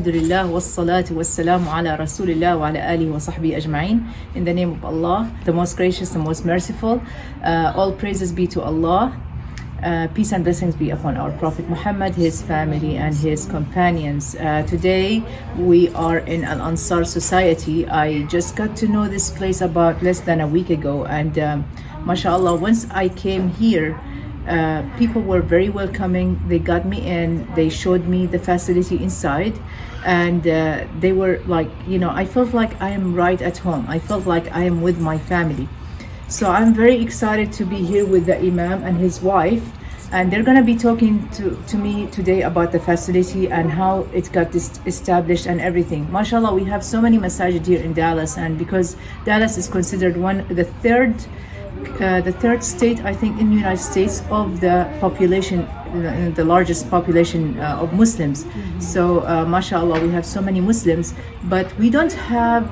Alhamdulillah, wassalatu wassalamu ala rasulillah wa ala alihi wa sahbihi ajma'in. In the name of Allah, the most gracious, the most merciful. All praises be to Allah. Peace and blessings be upon our Prophet Muhammad, his family and his companions. Today we are in Al Ansar Society. I just got to know this place about less than a week ago, and mashallah, once I came here, people were very welcoming. They got me in, they showed me the facility inside, and they were like, I felt like I am right at home. I felt like I am with my family. So I'm very excited to be here with the Imam and his wife, and they're going to be talking to me today about the facility and how it got established and everything. MashaAllah, we have so many masajid here in Dallas, and because Dallas is considered the third state, I think, in the United States of the population, the largest population of Muslims. So, mashallah, we have so many Muslims, but we don't have,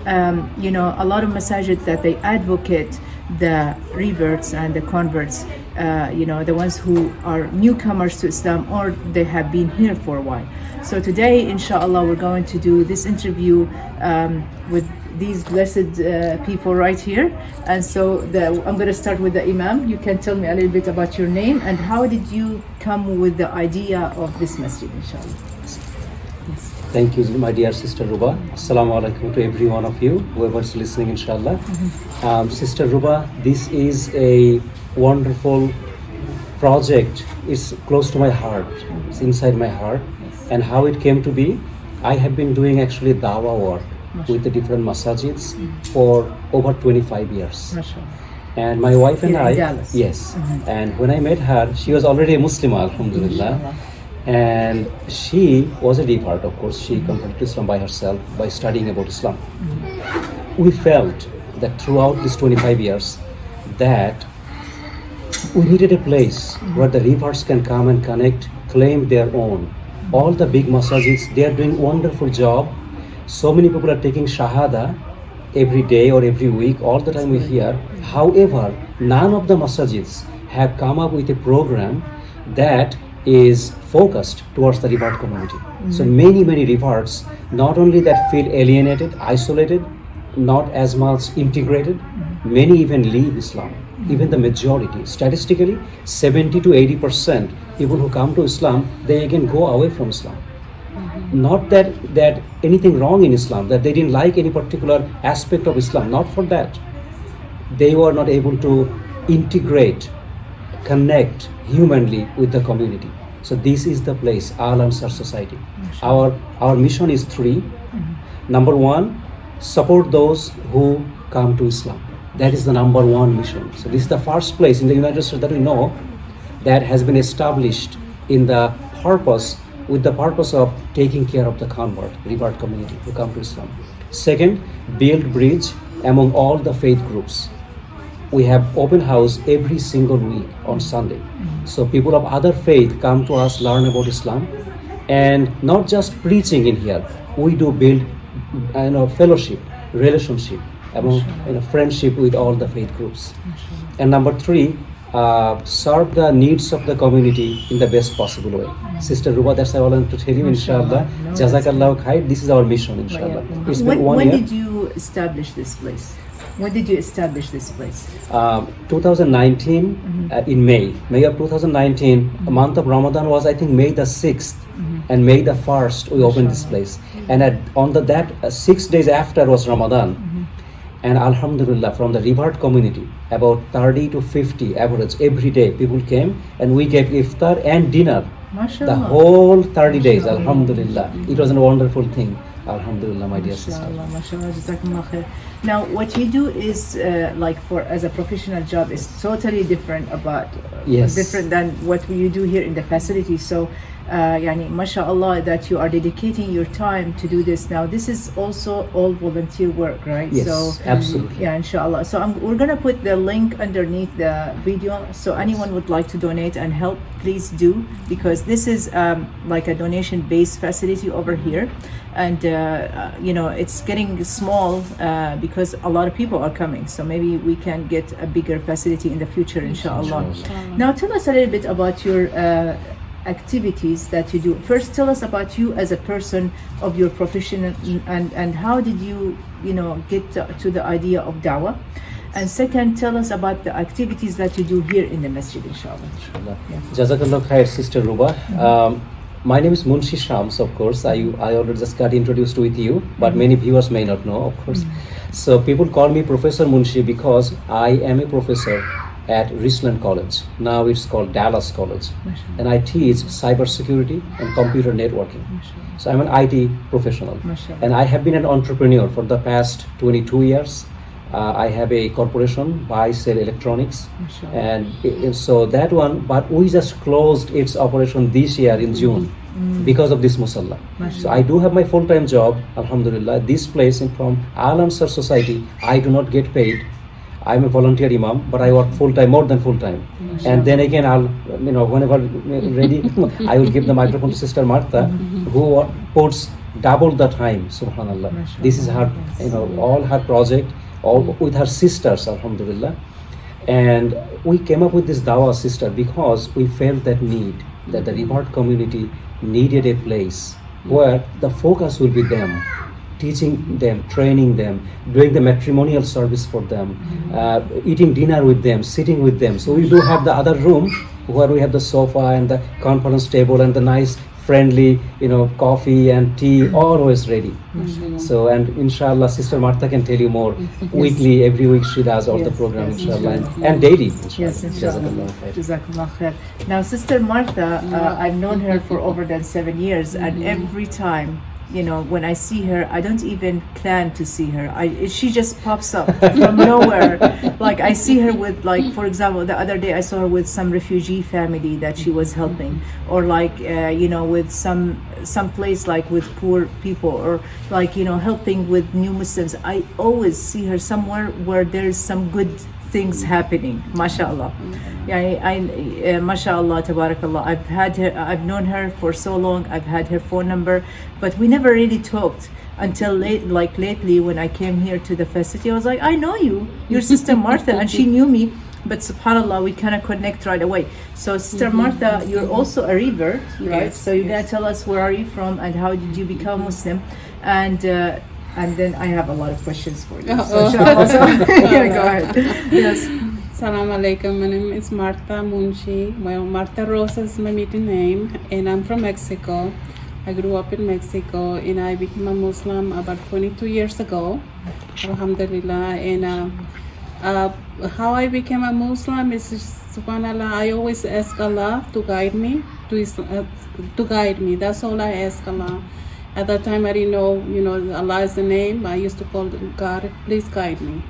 a lot of masajid that they advocate the reverts and the converts, the ones who are newcomers to Islam or they have been here for a while. So today, inshallah, we're going to do this interview with these blessed people right here. And so I'm going to start with the Imam. You can tell me a little bit about your name and how did you come with the idea of this masjid, inshallah. Yes. Thank you, my dear Sister Ruba. Assalamu alaikum to every one of you, whoever's listening, inshallah. Sister Ruba, this is a wonderful project. It's close to my heart. It's inside my heart. And how it came to be, I have been doing actually dawah work with the different masajids for over 25 years. And my wife and I, yes. And when I met her, she was already a Muslim, alhamdulillah. And she was a depart, of course. She converted to Islam by herself by studying about Islam. We felt that throughout these 25 years that we needed a place where the reverts can come and connect, claim their own. All the big masajids, they are doing wonderful job. So many people are taking shahada every day or every week, all the time we hear. However, none of the masajids have come up with a program that is focused towards the revert community. So many reverts, not only that feel alienated, isolated, not as much integrated, many even leave Islam. Even the majority, statistically, 70 to 80% people who come to Islam, they again go away from Islam. Not that anything wrong in Islam, that they didn't like any particular aspect of Islam, not for that. They were not able to integrate, connect humanly with the community. So this is the place, Al Ansar Society. Our mission is three. Number one, support those who come to Islam. That is the number one mission. So this is the first place in the United States that we know that has been established with the purpose of taking care of the revert community who come to Islam. Second, build bridge among all the faith groups. We have open house every single week on Sunday. So people of other faith come to us, learn about Islam, and not just preaching in here. We do build fellowship, relationship, among friendship with all the faith groups. And number three, serve the needs of the community in the best possible way. Sister Ruba, that's what I want to tell you, inshallah. Jazakallah khair. This is our mission, inshallah. It's been 1 year. When did you establish this place? When did you establish this place? 2019, in May of 2019, the month of Ramadan was, I think, May the 6th. And May the 1st, we opened this place. And on that 6 days after was Ramadan. And alhamdulillah, from the revert community, about 30 to 50 average every day, people came and we gave iftar and dinner. MashaAllah. The whole 30 days, alhamdulillah. It was a wonderful thing. Alhamdulillah, my dear sister. MashaAllah, Jazakumullah khair. Now, what you do is as a professional job is totally different different than what you do here in the facility. So, mashallah, that you are dedicating your time to do this. Now, this is also all volunteer work, right? Yes, so, absolutely. Yeah, inshallah. So we're gonna put the link underneath the video. So anyone would like to donate and help, please do, because this is like a donation-based facility over here. And it's getting small because a lot of people are coming, so maybe we can get a bigger facility in the future, inshallah. Now tell us a little bit about your activities that you do. First, tell us about you as a person, of your profession, and how did you, get to the idea of dawah. And second, tell us about the activities that you do here in the masjid, inshallah. Jazakallah khair, Sister Ruba. My name is Munshi Shams, of course. I already just got introduced with you, but many viewers may not know, of course. So people call me Professor Munshi because I am a professor at Richland College. Now it's called Dallas College. And I teach cybersecurity and computer networking. So I'm an IT professional. And I have been an entrepreneur for the past 22 years. I have a corporation, Buy Sell Electronics, and so that one, but we just closed its operation this year in June because of this musalla. So I do have my full-time job, alhamdulillah. This place from Al Ansar Society, I do not get paid. I'm a volunteer imam, but I work full-time, more than full-time. And then again, I'll, whenever ready, I will give the microphone to Sister Martha, who puts double the time, subhanallah. This is her, all her project, all with her sisters, alhamdulillah. And we came up with this dawah, sister, because we felt that need, that the reward community needed a place where the focus will be them, teaching them, training them, doing the matrimonial service for them, eating dinner with them, sitting with them. So we do have the other room where we have the sofa and the conference table and the nice friendly, coffee and tea always ready. So, and inshallah, Sister Martha can tell you more. Weekly, every week she does all the program, inshallah, and daily, inshallah. Yes, inshallah. Jazakallah khair. Now, Sister Martha, I've known her for over than 7 years, and every time, when I see her, I don't even plan to see her. She just pops up from nowhere. Like I see her with, like, for example, the other day I saw her with some refugee family that she was helping, or like, with some place like with poor people, or like, helping with new Muslims. I always see her somewhere where there's some good things happening, mashallah. Mashallah, tabarakallah. I've known her for so long. I've had her phone number, but we never really talked until lately when I came here to the facility. I was like, I know you, your Sister Martha, and she knew me. But subhanallah, we kind of connect right away. So Sister Martha, you're also a revert, right? So you're gonna tell us where are you from and how did you become Muslim, and then I have a lot of questions for you. So inshallah, go ahead. Yes. Assalamu alaikum. My name is Martha Munshi. Martha Rosa is my middle name, and I'm from Mexico. I grew up in Mexico, and I became a Muslim about 22 years ago. Alhamdulillah. And how I became a Muslim is, subhanallah, I always ask Allah to guide me, to guide me. That's all I ask Allah. At that time, I didn't know, Allah is the name. I used to call God, please guide me.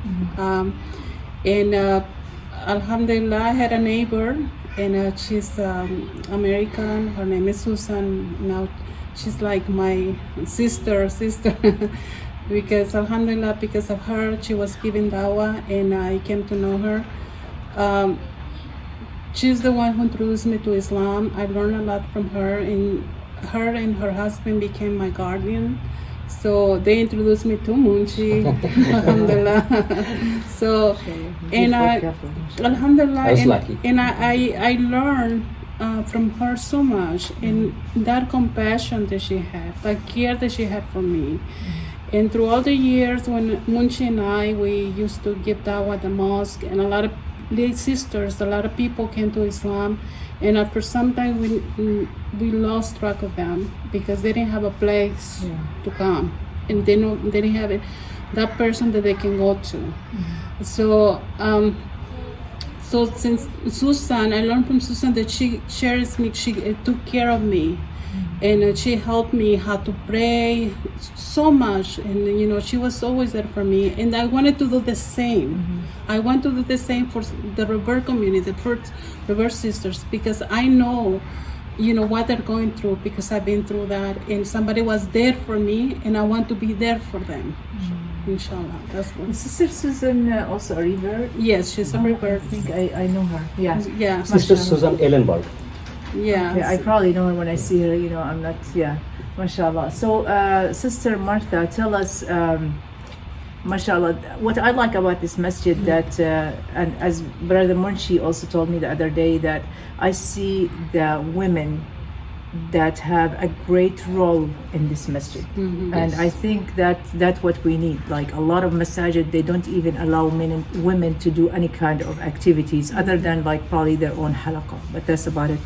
Alhamdulillah, I had a neighbor, and she's American. Her name is Susan. Now she's like my sister. Because alhamdulillah, because of her, she was given dawah, and I came to know her. She's the one who introduced me to Islam. I learned a lot from her, and her husband became my guardian. So they introduced me to Munshi, alhamdulillah. So, and alhamdulillah, I was lucky. And I learned from her so much, and that compassion that she had, that care that she had for me. And through all the years, when Munshi and we used to give dawah at the mosque, and a lot of lay sisters, a lot of people came to Islam, and after some time we lost track of them because they didn't have a place to come, and they didn't have that person that they can go to. So since Susan, I learned from Susan that she cherished me, she took care of me. And she helped me how to pray so much, and she was always there for me, and I wanted to do the same. I want to do the same for the revert community, the first revert sisters, because I know what they're going through, because I've been through that, and somebody was there for me, and I want to be there for them. Inshallah, that's what. Sister Susan also a revert? Yes, she's a revert. I think I know her. Yeah. Sister Susan Ellenberg. Yeah, I probably know her when I see her. I'm not. Yeah, mashallah. So, Sister Martha, tell us, mashallah, what I like about this masjid, that, and as Brother Munshi also told me the other day, that I see the women that have a great role in this masjid. And I think that that's what we need. Like a lot of masajid, they don't even allow women to do any kind of activities other than like probably their own halaqah, but that's about it.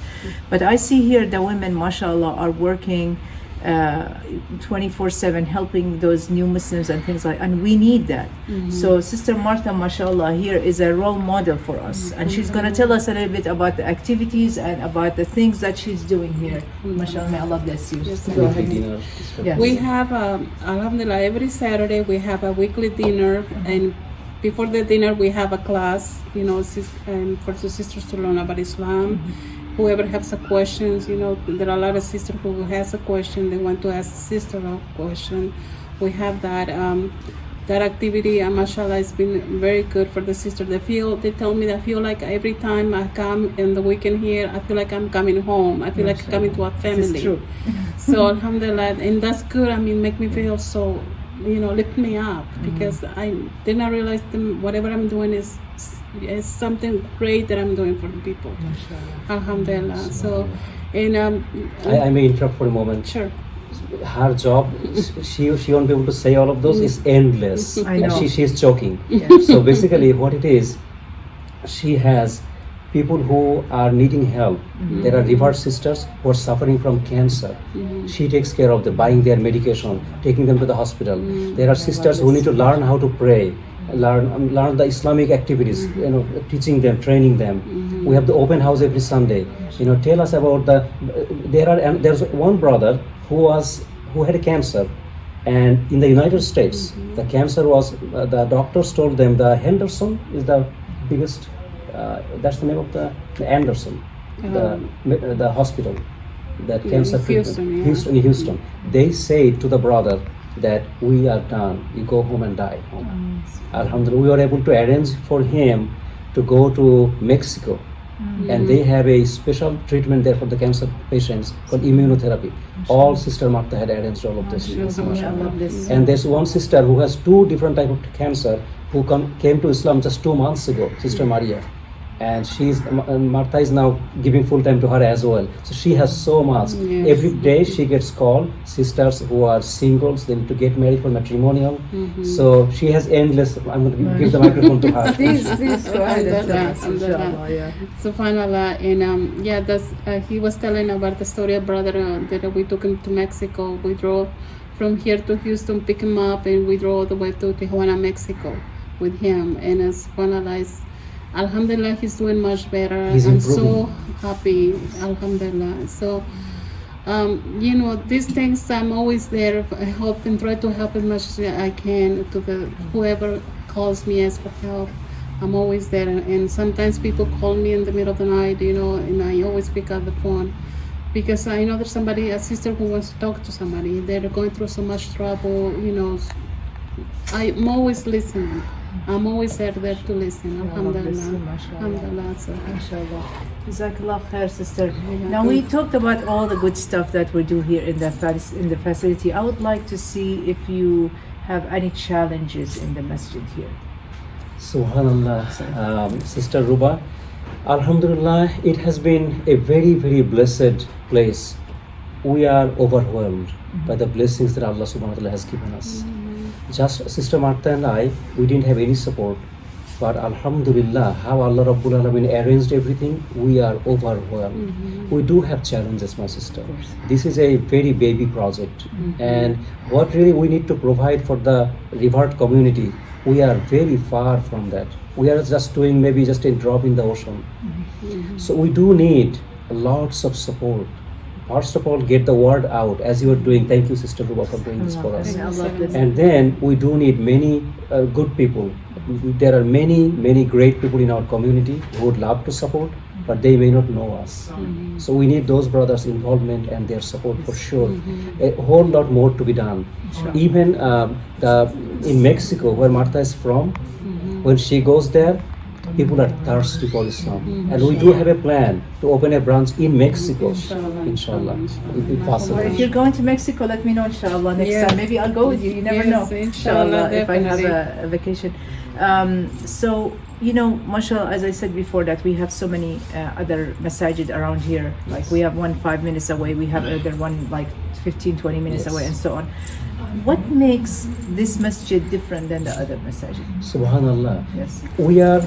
But I see here the women, mashallah, are working 24/7 helping those new Muslims and things like, and we need that. So Sister Martha, mashallah, here is a role model for us, and she's going to tell us a little bit about the activities and about the things that she's doing here. Mashallah, may Allah bless you. Yes, Go ahead. Dinner. Yes. We have, alhamdulillah, every Saturday we have a weekly dinner, and before the dinner we have a class, you know, for the sisters to learn about Islam. Whoever has a questions, you know, there are a lot of sisters who has a question, they want to ask the sister a question. We have that that activity, and mashallah, it's been very good for the sister. They tell me I feel like every time I come in the weekend here, I feel like I'm coming home. I feel like I'm coming to a family. This is true. So alhamdulillah, and that's good. I mean, make me feel so, you know, lift me up, because I did not realize whatever I'm doing is something great that I'm doing for the people. Alhamdulillah. So, and I may interrupt for a moment. sure. Her job, she won't be able to say all of those, is endless. I And know. she's choking. So basically what it is, she has people who are needing help. There are revert sisters who are suffering from cancer. She takes care of them, buying their medication, taking them to the hospital. There are sisters who need to learn how to pray, learn the Islamic activities, you know, teaching them, training them. We have the open house every Sunday. You know, tell us about there's one brother who had a cancer, and in the United States, the cancer was, the doctors told them the Henderson is the biggest, that's the name of the Anderson, the hospital, that cancer treatment. Houston, yeah. Houston. They say to the brother that we are done, you go home and die home. Alhamdulillah, we were able to arrange for him to go to Mexico, and they have a special treatment there for the cancer patients called immunotherapy. All Sister Martha had arranged all of this. May Allah bless. And there's one sister who has 2 different types of cancer who came to Islam just 2 months ago, Sister Maria. And Martha is now giving full time to her as well. So she has so much. Yes. Every day she gets called, sisters who are singles, they need to get married for matrimonial. So she has endless, I'm going to give the microphone to her. Please go ahead and tell us, Alhamdulillah. inshallah, yeah. Subhanallah, and yeah, that's he was telling about the story of brother that we took him to Mexico. We drove from here to Houston, pick him up, and we drove all the way to Tijuana, Mexico, with him. And subhanallah, alhamdulillah, he's doing much better. He's I'm so improving. happy, alhamdulillah. So, you know, these things, I'm always there. I help and try to help as much as I can to whoever calls me, asks for help. I'm always there. And sometimes people call me in the middle of the night, you know, and I always pick up the phone, because I know there's somebody, a sister who wants to talk to somebody. They're going through so much trouble, you know. I'm always listening. I'm always there to listen. Alhamdulillah. Alhamdulillah. So, Inshallah. Jazakallah khair, sister. Now we talked about all the good stuff that we do here in the facility. I would like to see if you have any challenges in the masjid here. Subhanallah, Sister Ruba, Alhamdulillah, it has been a very, very blessed place. We are overwhelmed by the blessings that Allah subhanahu wa ta'ala has given us. Just Sister Martha and I, we didn't have any support, but Alhamdulillah, how Allah Rabbul Alamin arranged everything, we are overwhelmed. We do have challenges, my sister. This is a very baby project, and what really we need to provide for the revert community, we are very far from that. We are just doing maybe just a drop in the ocean. So we do need lots of support. First of all, get the word out as you are doing. Thank you, Sister Ruba, for doing this for us. May Allah bless. And then we do need many good people. There are many, many great people in our community who would love to support, but they may not know us. So we need those brothers' involvement and their support for sure. A whole lot more to be done. Even in Mexico, where Martha is from, when she goes there, People are thirsty for Islam, and we do have a plan to open a branch in Mexico, inshallah, if possible. Well, if you're going to Mexico, let me know, inshallah, next Yes. time. Maybe I'll go with you. You never Yes, know. inshallah, if I have definitely. a vacation. So, you know, mashallah, as I said before, that we have so many other masajid around here. Like we have one 5 minutes away, we have another one like 15, 20 minutes Yes. away, and so on. What makes this masjid different than the other masajid? Subhanallah. Yes. We are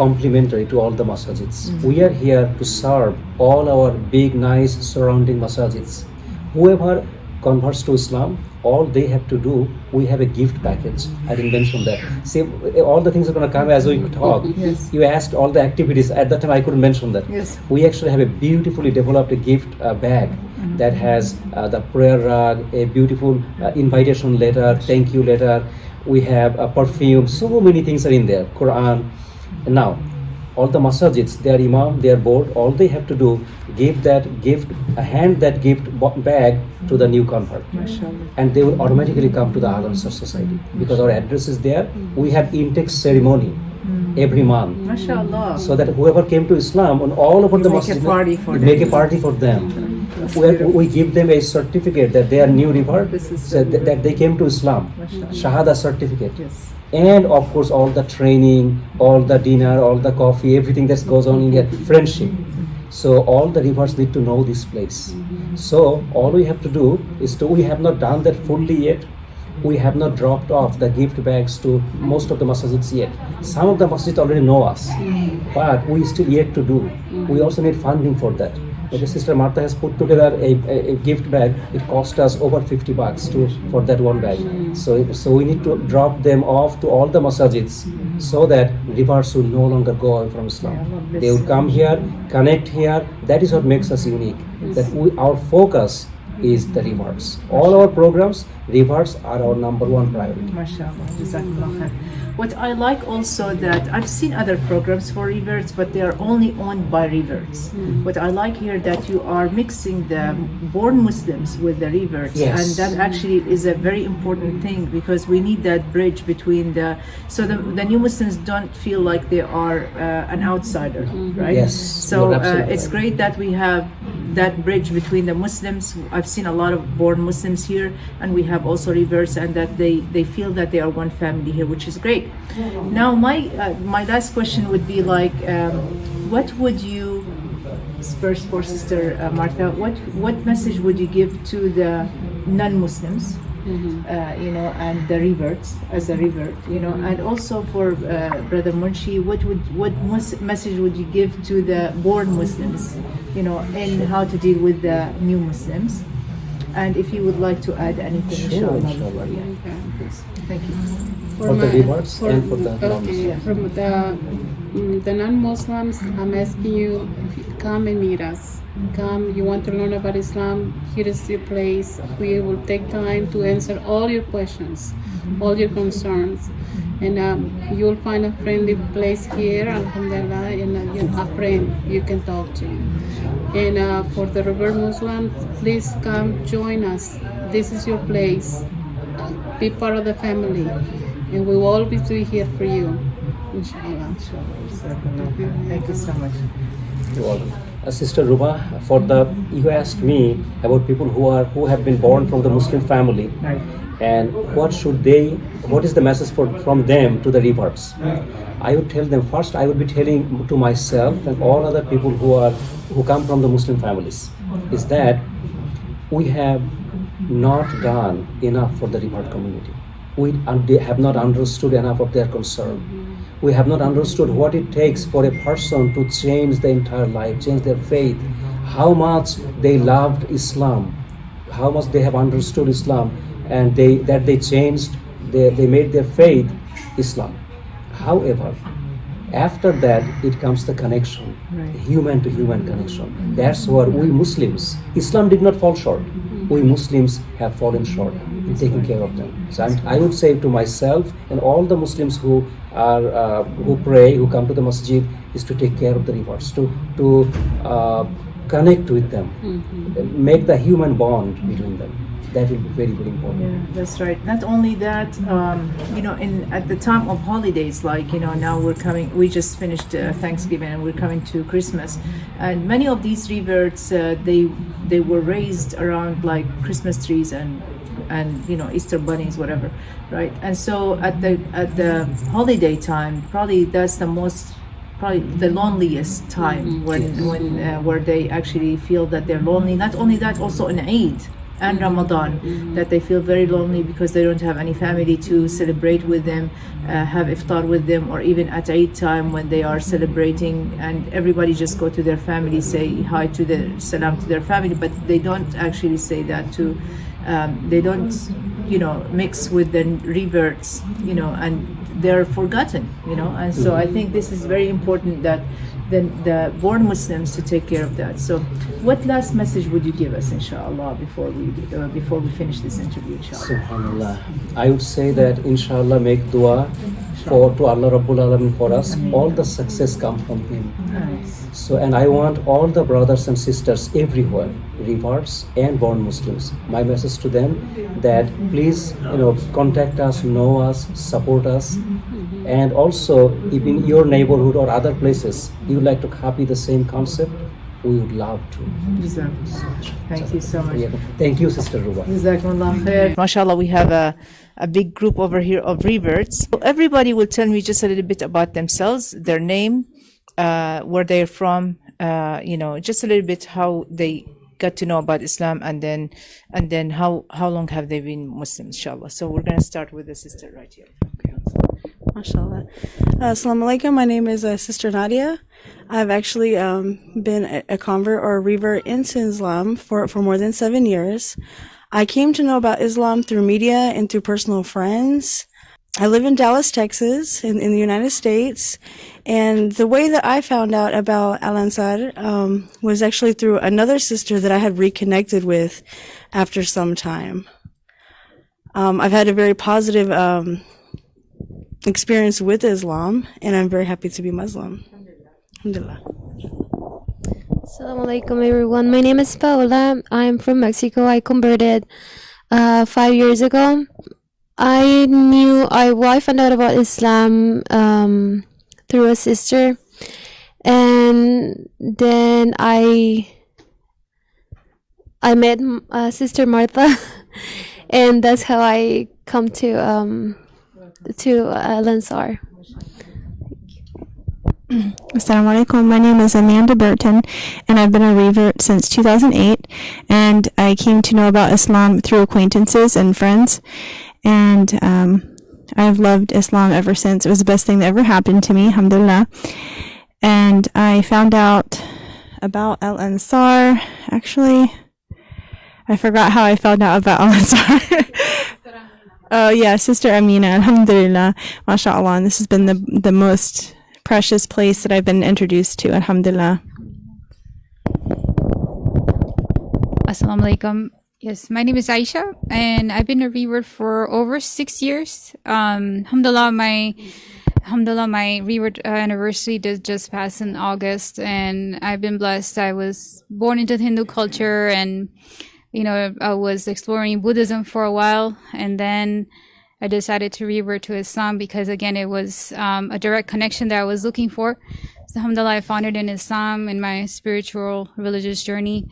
complementary to all the masajids. We are here to serve all our big, nice surrounding masajids. Whoever converts to Islam, all they have to do, we have a gift package. I didn't mention that. See, all the things are going to come as we talk. Yes. You asked all the activities. At that time, I couldn't mention that. Yes. We actually have a beautifully developed gift bag that has the prayer rug, a beautiful invitation letter, thank you letter. We have a perfume. So many things are in there. Quran. And now, all the masajids, their imam, their board, all they have to do, give that gift, hand that gift bag to the new convert. Mashallah. And they will automatically come to the Al Ansar Society because our address is there. We have intake ceremony every month, Mashallah. so that whoever came to Islam on all over You the make a masjid, party for we them. make a party for them. We give them a certificate that they are new revert, This is so that they came to Islam, Mashallah. Shahada certificate. Yes. And of course, all the training, all the dinner, all the coffee, everything that goes on in here, friendship. So all the reverts need to know this place. So all we have to do is we have not done that fully yet. We have not dropped off the gift bags to most of the masajids yet. Some of the masajids already know us, but we still yet to do. We also need funding for that. Like Sister Martha has put together a gift bag. It cost us over $50 for that one bag. So we need to drop them off to all the masajids so that reverts will no longer go away from Islam. Yeah, Allah bless They will you. come here, connect here. That is what makes us unique. That our focus is the reverts. All our programs, reverts are our number one priority. MashaAllah, Jazakallah khair. What I like also that I've seen other programs for reverts, but they are only owned by reverts. What I like here that you are mixing the born Muslims with the reverts, Yes. and that actually is a very important thing because we need that bridge between the new Muslims don't feel like they are an outsider, right? Yes, So you're absolutely it's right. great that we have that bridge between the Muslims. I've seen a lot of born Muslims here, and we have also reverts, and that they feel that they are one family here, which is great. Now, my last question would be like, what would you first for Sister Martha? What message would you give to the non-Muslims? You know, and the reverts as a revert, you know, and also for Brother Munshi, what message would you give to the born Muslims, you know, in how to deal with the new Muslims? And if you would like to add anything, Sure, inshallah. inshallah. Okay. Please. Thank you. For the reverts and for the okay, non-Muslims. from the non-Muslims, I'm asking you, come and meet us. Come, you want to learn about Islam, here is your place. We will take time to answer all your questions, all your concerns. And you'll find a friendly place here, alhamdulillah, and a friend you can talk to. And for the revert Muslims, please come join us. This is your place. Be part of the family. And we will always be here for you, inshallah. Thank you so much. You're welcome. Sister Ruba, you asked me about people who have been born from the Muslim family, Right. and what is the message from them to the reverts. I would tell them first. I would be telling to myself and all other people who come from the Muslim families is that we have not done enough for the revert community. We have not understood enough of their concern. We have not understood what it takes for a person to change their entire life, change their faith, how much they loved Islam, how much they have understood Islam, and they changed, they made their faith Islam. However, after that, it comes the connection, Right. human to human connection. That's where we Muslims, Islam did not fall short. We Muslims have fallen short in taking care of them. So I would say to myself and all the Muslims who are who pray, who come to the masjid, is to take care of the reverts, to connect with them, make the human bond between them. That will be very, very important. Yeah, that's right. Not only that, in at the time of holidays, like now we just finished Thanksgiving and we're coming to Christmas, and many of these reverts they were raised around like Christmas trees and Easter bunnies, whatever, right? And so at the holiday time, probably that's probably the loneliest time when where they actually feel that they're lonely. Not only that, also in Eid and Ramadan, that they feel very lonely because they don't have any family to celebrate with them, have iftar with them, or even at Eid time when they are celebrating and everybody just go to their family, say hi to their salam to their family, but they don't actually say that to they don't mix with the reverts, and they're forgotten, and so I think this is very important that the born Muslims to take care of that. So what last message would you give us, inshallah, before we finish this interview, inshallah? Subhanallah. I would say that inshallah make dua to Allah Rabbul Alamin for us. All the success come from Him. Nice. So, and I want all the brothers and sisters everywhere, reverts and born Muslims, my message to them that please, contact us, know us, support us, and also if in your neighborhood or other places you would like to copy the same concept, we would love to. Thank you so much. Yeah. Thank you, Sister Ruba. Jazakumullah khair. MashaAllah, we have a big group over here of reverts. So everybody will tell me just a little bit about themselves, their name, where they're from, just a little bit how they got to know about Islam, and then how long have they been Muslims, inshallah. So we're going to start with the sister right here. MashaAllah. Assalamu alaikum. My name is Sister Nadia. I've actually been a convert or a revert into Islam for more than 7 years. I came to know about Islam through media and through personal friends. I live in Dallas, Texas, in the United States. And the way that I found out about Al Ansar was actually through another sister that I had reconnected with after some time. I've had a very positive experience with Islam, and I'm very happy to be Muslim. Alhamdulillah. Assalamu alaikum, everyone. My name is Paola. I'm from Mexico. I converted 5 years ago. I found out about Islam through a sister, and then I met Sister Martha, and that's how I come to Al Ansar. Assalamu alaikum. My name is Amanda Burton, and I've been a revert since 2008. And I came to know about Islam through acquaintances and friends. And I've loved Islam ever since. It was the best thing that ever happened to me, alhamdulillah. And I found out about Al Ansar. Actually, I forgot how I found out about Al Ansar. Oh, yeah, Sister Amina, alhamdulillah, mashallah. And this has been the most precious place that I've been introduced to, alhamdulillah. Assalamu alaikum. Yes, my name is Aisha, and I've been a revert for over 6 years. Alhamdulillah, my revert anniversary did just pass in August, and I've been blessed. I was born into the Hindu culture, and I was exploring Buddhism for a while, and then I decided to revert to Islam because, again, it was a direct connection that I was looking for. So, alhamdulillah, I found it in Islam in my spiritual, religious journey,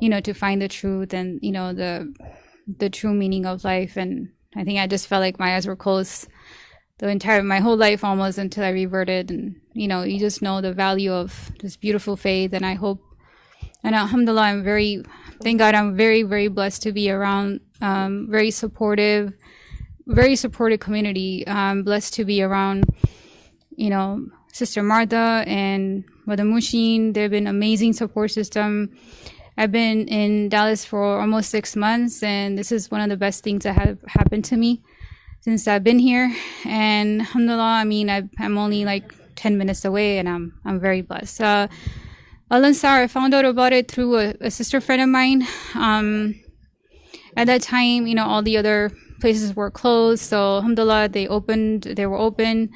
to find the truth and, the true meaning of life. And I think I just felt like my eyes were closed my whole life almost until I reverted. And, you just know the value of this beautiful faith. And I hope, and alhamdulillah, thank God, I'm very, very blessed to be around very supportive community. I'm blessed to be around, Sister Martha and Brother Mushin. They've been amazing support system. I've been in Dallas for almost 6 months, and this is one of the best things that have happened to me since I've been here. And alhamdulillah, I'm only like 10 minutes away, and I'm very blessed. Al Ansar, I found out about it through a sister friend of mine. At that time, all the other places were closed, so alhamdulillah, they were open,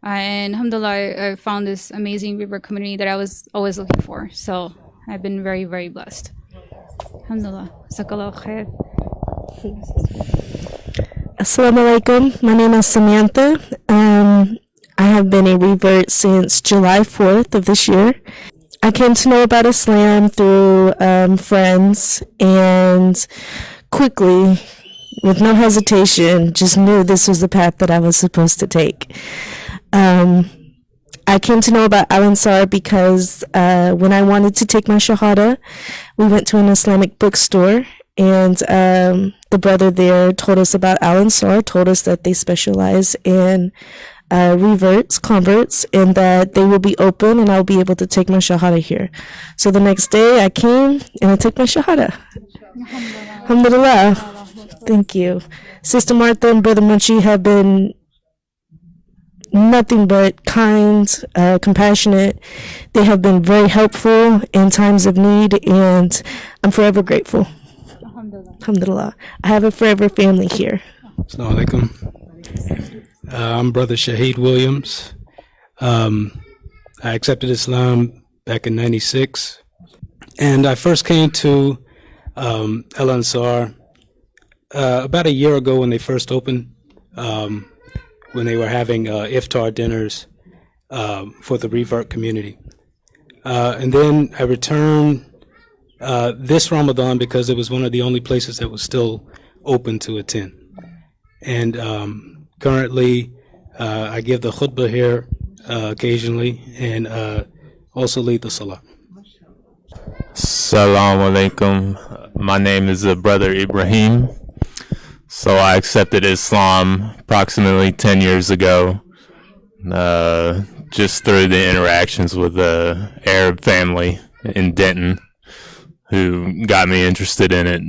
and alhamdulillah, I found this amazing river community that I was always looking for. So I've been very, very blessed. Alhamdulillah. Jazakallah khair. Assalamu alaikum. My name is Samantha. I have been a revert since July 4th of this year. I came to know about Islam through friends, and quickly, with no hesitation, just knew this was the path that I was supposed to take. I came to know about Al Ansar because when I wanted to take my Shahada, we went to an Islamic bookstore, and the brother there told us about Al Ansar, told us that they specialize in converts, and that they will be open and I'll be able to take my Shahada here. So the next day I came and I took my Shahada. Alhamdulillah. Thank you. Sister Martha and Brother Munshi have been nothing but kind, compassionate. They have been very helpful in times of need, and I'm forever grateful. Alhamdulillah. I have a forever family here. Assalamu alaikum. I'm Brother Shaheed Williams. I accepted Islam back in '96, and I first came to Al Ansar about a year ago when they first opened, when they were having iftar dinners for the revert community. And then I returned this Ramadan because it was one of the only places that was still open to attend. And currently, I give the khutbah here occasionally, and also lead the salah. Assalamu alaikum. My name is Brother Ibrahim. So I accepted Islam approximately 10 years ago, just through the interactions with the Arab family in Denton, who got me interested in it.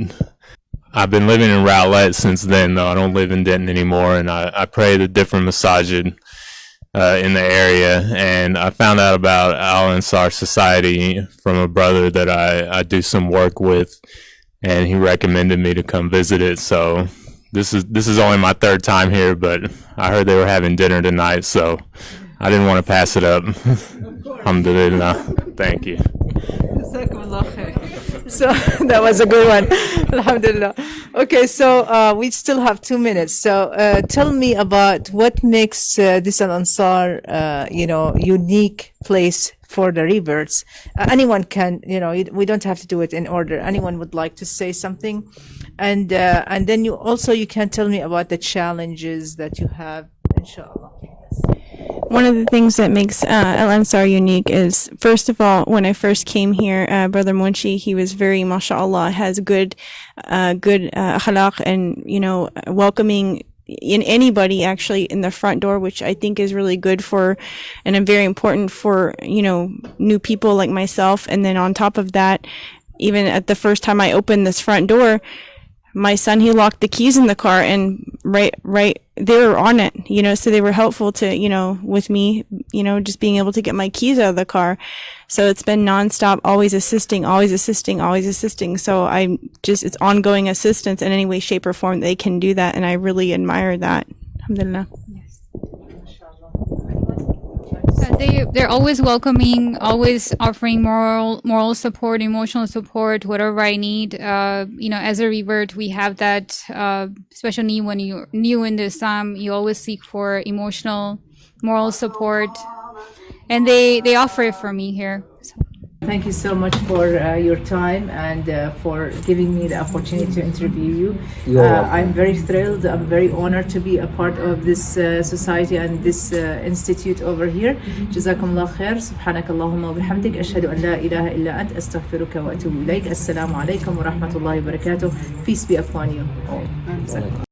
I've been living in Rowlett since then, though I don't live in Denton anymore, and I pray at a different masajid in the area, and I found out about Al Ansar Society from a brother that I do some work with, and he recommended me to come visit it. So this is only my third time here, but I heard they were having dinner tonight, so I didn't want to pass it up. Alhamdulillah. Thank you. So that was a good one. Alhamdulillah. Okay, so we still have 2 minutes. So tell me about what makes this Al Ansar, unique place for the reverts. Anyone can, we don't have to do it in order. Anyone would like to say something, and then you can tell me about the challenges that you have, inshallah. One of the things that makes Al Ansar unique is, first of all, when I first came here, Brother Munshi, he was very, mashallah, has good akhlaq and, welcoming in anybody actually in the front door, which I think is really good for, and very important for, new people like myself. And then on top of that, even at the first time I opened this front door, my son, he locked the keys in the car, and right, they were on it, so they were helpful to, with me, just being able to get my keys out of the car. So it's been nonstop, always assisting. So it's ongoing assistance in any way, shape, or form they can do that. And I really admire that. Alhamdulillah. They're always welcoming, always offering moral support, emotional support, whatever I need. As a revert, we have that special need when you're new in the Islam. You always seek for emotional, moral support, and they offer it for me here. So. Thank you so much for your time and for giving me the opportunity to interview you. I'm very thrilled. I'm very honored to be a part of this society and this institute over here. جزاكم الله خير. سبحانك اللهم وبحمدك أشهد أن لا إله إلا أنت أستغفرك وأتوب إليك. السلام عليكم ورحمة الله وبركاته. Peace be upon you all.